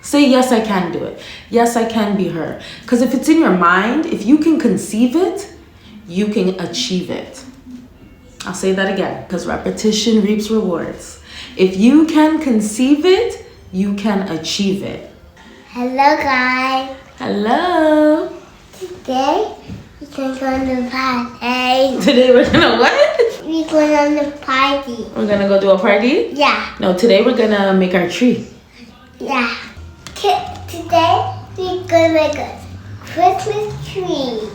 Say, yes, I can do it. Yes, I can be her. Because if it's in your mind, if you can conceive it, you can achieve it. I'll say that again, because repetition reaps rewards. If you can conceive it, you can achieve it. Hello, guys. Hello. Today, we're going to go to the party. Today we're gonna what? We're going on the party. We're gonna go do a party? Yeah. No, today we're gonna make our tree. Yeah. Today, we're going to make a Christmas tree.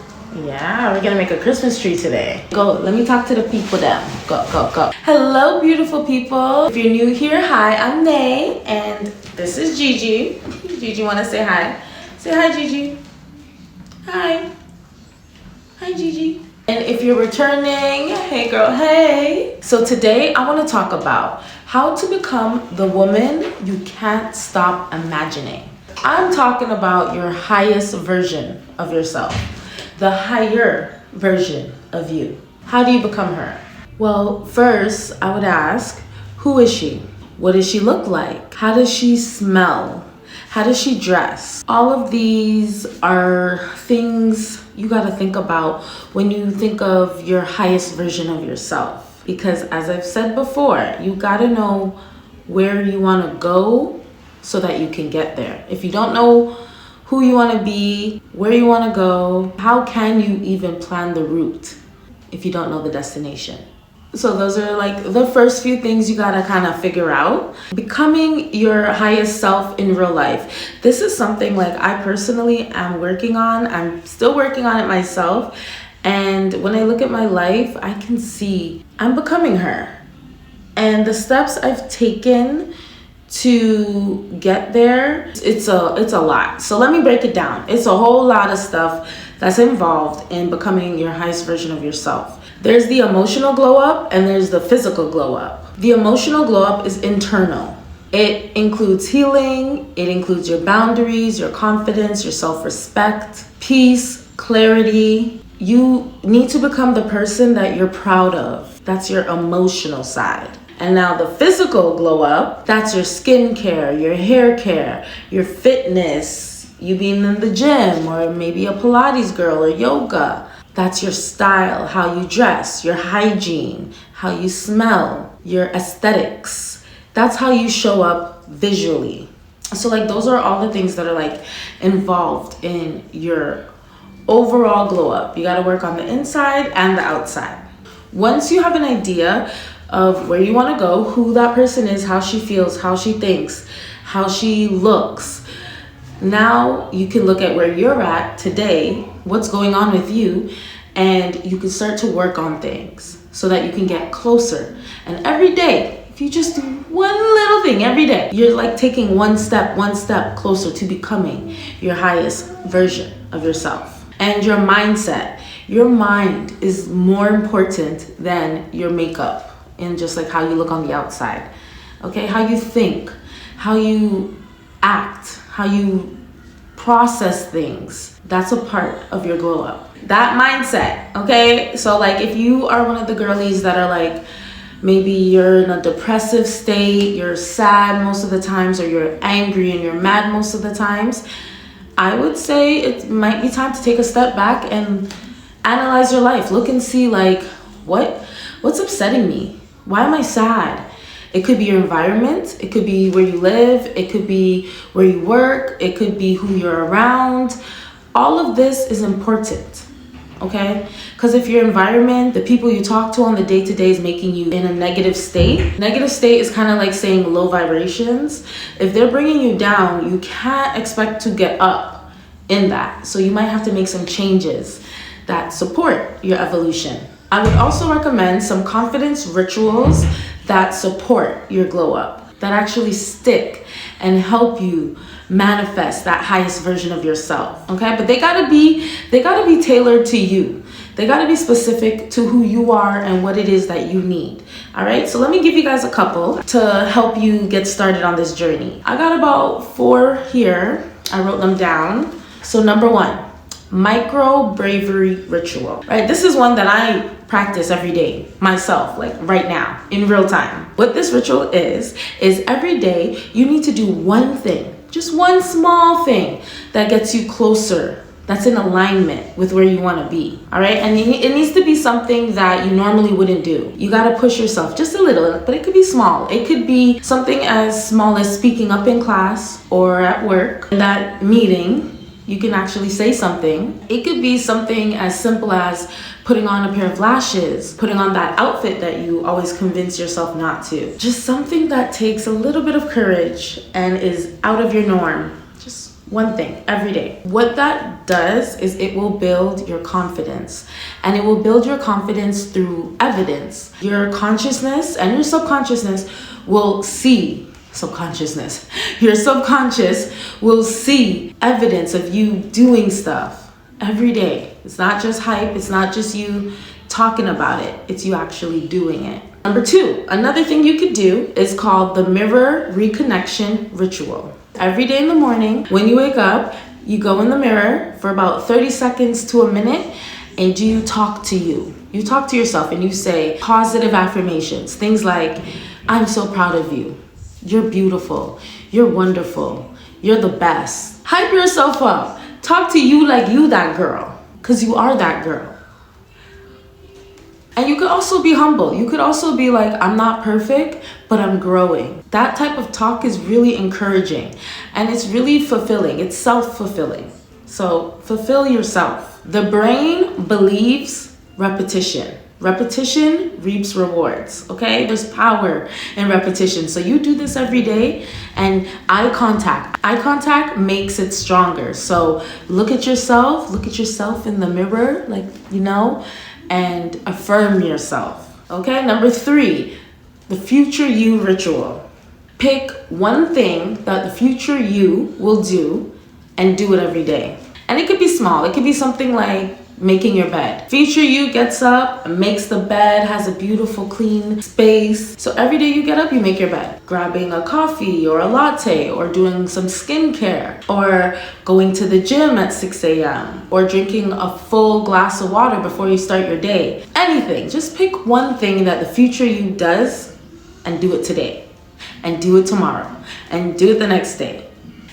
Yeah, we're gonna make a Christmas tree today. Go, let me talk to the people then. Go, go, go. Hello, beautiful people. If you're new here, hi, I'm Nay, and this is Gigi. Gigi, wanna say hi? Say hi, Gigi. Hi. Hi, Gigi. And if you're returning, hey girl, hey. So today I wanna talk about how to become the woman you can't stop imagining. I'm talking about your highest version of yourself. The higher version of you. How do you become her? Well, first I would ask, who is she? What does she look like? How does she smell? How does she dress? All of these are things you gotta think about when you think of your highest version of yourself. Because as I've said before, you gotta know where you wanna go so that you can get there. If you don't know who you want to be, where you want to go, how can you even plan the route if you don't know the destination? So those are like the first few things you gotta kind of figure out. Becoming your highest self in real life. This is something like I personally am working on. I'm still working on it myself. And when I look at my life, I can see I'm becoming her. And the steps I've taken to get there, it's a lot. So let me break it down. It's a whole lot of stuff that's involved in becoming your highest version of yourself. There's the emotional glow up and there's the physical glow up. The emotional glow up is internal. It includes healing, it includes your boundaries, your confidence, your self-respect, peace, clarity. You need to become the person that you're proud of. That's your emotional side. And now the physical glow up, that's your skincare, your hair care, your fitness, you being in the gym or maybe a Pilates girl or yoga. That's your style, how you dress, your hygiene, how you smell, your aesthetics. That's how you show up visually. So like those are all the things that are like involved in your overall glow up. You gotta work on the inside and the outside. Once you have an idea of where you want to go, who that person is, how she feels, how she thinks, how she looks. Now you can look at where you're at today, what's going on with you, and you can start to work on things so that you can get closer. And every day, if you just do one little thing every day, you're like taking one step closer to becoming your highest version of yourself. And your mindset, your mind is more important than your makeup. And just like how you look on the outside, okay? How you think, how you act, how you process things. That's a part of your glow up. That mindset, okay? So like if you are one of the girlies that are like, maybe you're in a depressive state, you're sad most of the times, or you're angry and you're mad most of the times, I would say it might be time to take a step back and analyze your life. Look and see like, what's upsetting me? Why am I sad? It could be your environment. It could be where you live. It could be where you work. It could be who you're around. All of this is important, okay? Because if your environment, the people you talk to on the day-to-day is making you in a negative state. Negative state is kind of like saying low vibrations. If they're bringing you down, you can't expect to get up in that. So you might have to make some changes that support your evolution. I would also recommend some confidence rituals that support your glow up, that actually stick and help you manifest that highest version of yourself, okay? But they gotta be tailored to you. They gotta be specific to who you are and what it is that you need, all right? So let me give you guys a couple to help you get started on this journey. I got about 4 here. I wrote them down. So number 1, micro bravery ritual, right? This is one that I practice every day myself, like right now in real time. What this ritual is every day you need to do one thing Just one small thing that gets you closer, that's in alignment with where you want to be, all right? And it needs to be something that you normally wouldn't do. You got to push yourself just a little, but it could be small. It could be something as small as speaking up in class or at work. In that meeting, you can actually say something. It could be something as simple as putting on a pair of lashes, putting on that outfit that you always convince yourself not to. Just something that takes a little bit of courage and is out of your norm. Just one thing every day. What that does is it will build your confidence, and it will build your confidence through evidence. Your consciousness and your subconsciousness will see your subconscious will see evidence of you doing stuff every day. It's not just hype. It's not just you talking about it. It's you actually doing it. Number 2, another thing you could do is called the mirror reconnection ritual. Every day in the morning, when you wake up, you go in the mirror for about 30 seconds to a minute, and you talk to you. You talk to yourself and you say positive affirmations. Things like, I'm so proud of you. You're beautiful. You're wonderful. You're the best. Hype yourself up. Talk to you like you that girl, because you are that girl. And you could also be humble. You could also be like, I'm not perfect, but I'm growing. That type of talk is really encouraging, and it's really fulfilling. It's self-fulfilling. So fulfill yourself. The brain believes repetition. Repetition reaps rewards, okay? There's power in repetition. So you do this every day, and eye contact makes it stronger. So look at yourself in the mirror, like, and affirm yourself, okay? Number 3, the future you ritual. Pick one thing that the future you will do and do it every day. And it could be small. It could be something like making your bed. Future you gets up, makes the bed, has a beautiful clean space. So every day you get up, you make your bed. Grabbing a coffee or a latte, or doing some skincare, or going to the gym at 6 a.m. or drinking a full glass of water before you start your day. Anything. Just pick one thing that the future you does and do it today, and do it tomorrow, and do it the next day.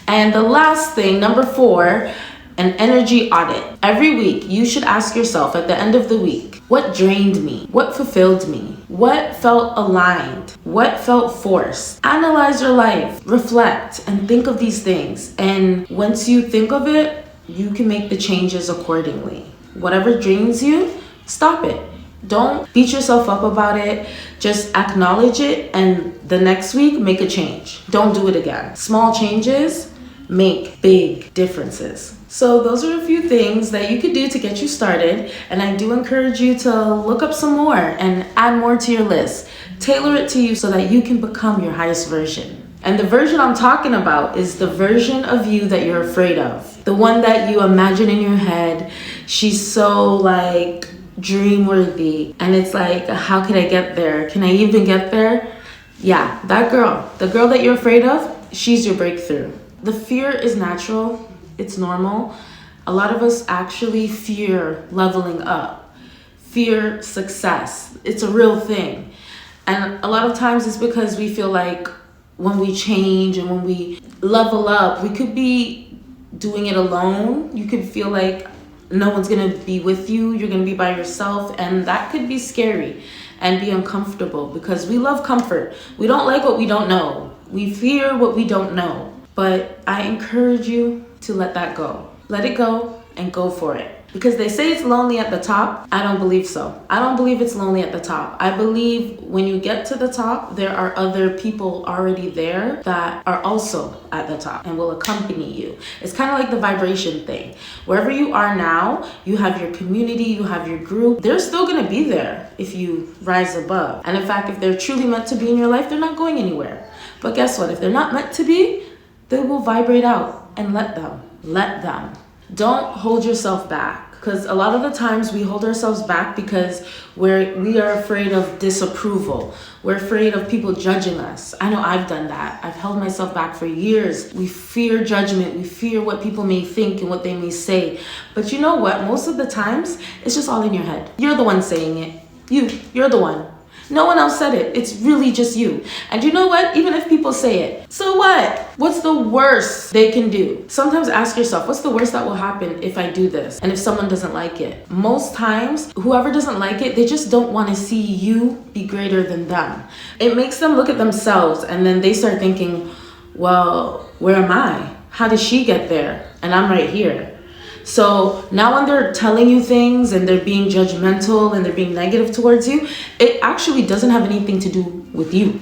And the last thing, number 4, an energy audit. Every week, you should ask yourself at the end of the week, what drained me? What fulfilled me? What felt aligned? What felt forced? Analyze your life, reflect, and think of these things. And once you think of it, you can make the changes accordingly. Whatever drains you, stop it. Don't beat yourself up about it. Just acknowledge it, and the next week, make a change. Don't do it again. Small changes make big differences. So those are a few things that you could do to get you started, and I do encourage you to look up some more and add more to your list. Tailor it to you so that you can become your highest version. And the version I'm talking about is the version of you that you're afraid of. The one that you imagine in your head. She's so like dream worthy, and it's like, how can I get there? Can I even get there? Yeah, that girl, the girl that you're afraid of, she's your breakthrough. The fear is natural. It's normal. A lot of us actually fear leveling up, fear success. It's a real thing. And a lot of times it's because we feel like when we change and when we level up, we could be doing it alone. You could feel like no one's gonna be with you. You're gonna be by yourself, and that could be scary and be uncomfortable because we love comfort. We don't like what we don't know. We fear what we don't know. But I encourage you to let that go. Let it go and go for it. Because they say it's lonely at the top. I don't believe so. I don't believe it's lonely at the top. I believe when you get to the top, there are other people already there that are also at the top and will accompany you. It's kind of like the vibration thing. Wherever you are now, you have your community, you have your group. They're still gonna be there if you rise above. And in fact, if they're truly meant to be in your life, they're not going anywhere. But guess what? If they're not meant to be, they will vibrate out, and let them. Don't hold yourself back, because a lot of the times we hold ourselves back because we are afraid of disapproval. We're afraid of people judging us. I know I've done that. I've held myself back for years. We fear judgment. We fear what people may think and what they may say. But you know what? Most of the times, it's just all in your head. You're the one saying it. You're the one. No one else said it. It's really just you. And you know what? Even if people say it, so what? What's the worst they can do? Sometimes ask yourself, what's the worst that will happen if I do this? And if someone doesn't like it? Most times, whoever doesn't like it, they just don't want to see you be greater than them. It makes them look at themselves and then they start thinking, well, where am I? How did she get there? And I'm right here. So now when they're telling you things and they're being judgmental and they're being negative towards you, it actually doesn't have anything to do with you.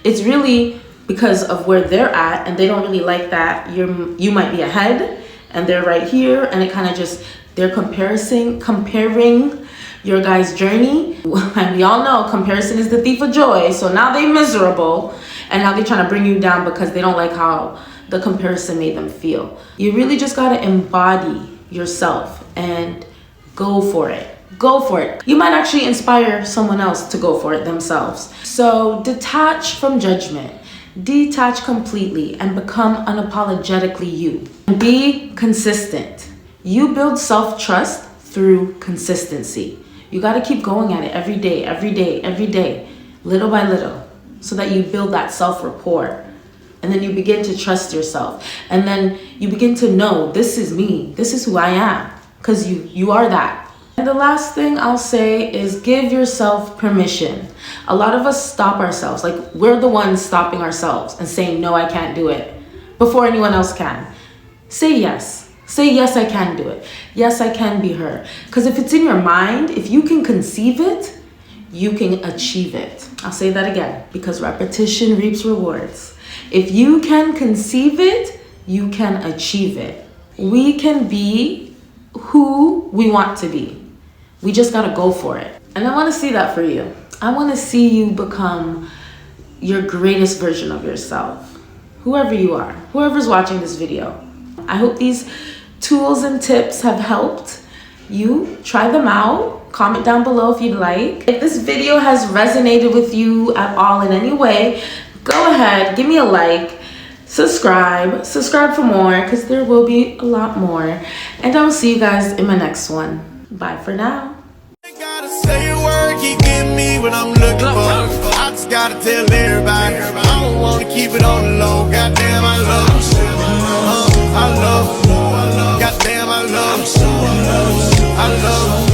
It's really because of where they're at and they don't really like that you might be ahead and they're right here, and it kind of just, they're comparing your guys' journey. And we all know comparison is the thief of joy. So now they're miserable and now they're trying to bring you down because they don't like how the comparison made them feel. You really just got to embody yourself and go for it. Go for it. You might actually inspire someone else to go for it themselves. So detach from judgment. Detach completely and become unapologetically you. Be consistent. You build self-trust through consistency. You got to keep going at it every day, little by little, so that you build that self-rapport. And then you begin to trust yourself. And then you begin to know, this is me. This is who I am. Because you are that. And the last thing I'll say is give yourself permission. A lot of us stop ourselves. Like, we're the ones stopping ourselves and saying, no, I can't do it, before anyone else can. Say yes. Say, yes, I can do it. Yes, I can be her. Because if it's in your mind, if you can conceive it, you can achieve it. I'll say that again, because repetition reaps rewards. If you can conceive it, you can achieve it. We can be who we want to be. We just gotta go for it. And I wanna see that for you. I wanna see you become your greatest version of yourself. Whoever you are, whoever's watching this video. I hope these tools and tips have helped you. Try them out. Comment down below if you'd like. If this video has resonated with you at all in any way, go ahead, give me a like, subscribe for more, because there will be a lot more. And I will see you guys in my next one. Bye for now. I gotta say a word, keep getting me what I'm looking for. I just gotta tell everybody, I don't wanna keep it on the low. Goddamn, I love you. I love you. Goddamn, I love you. I love you.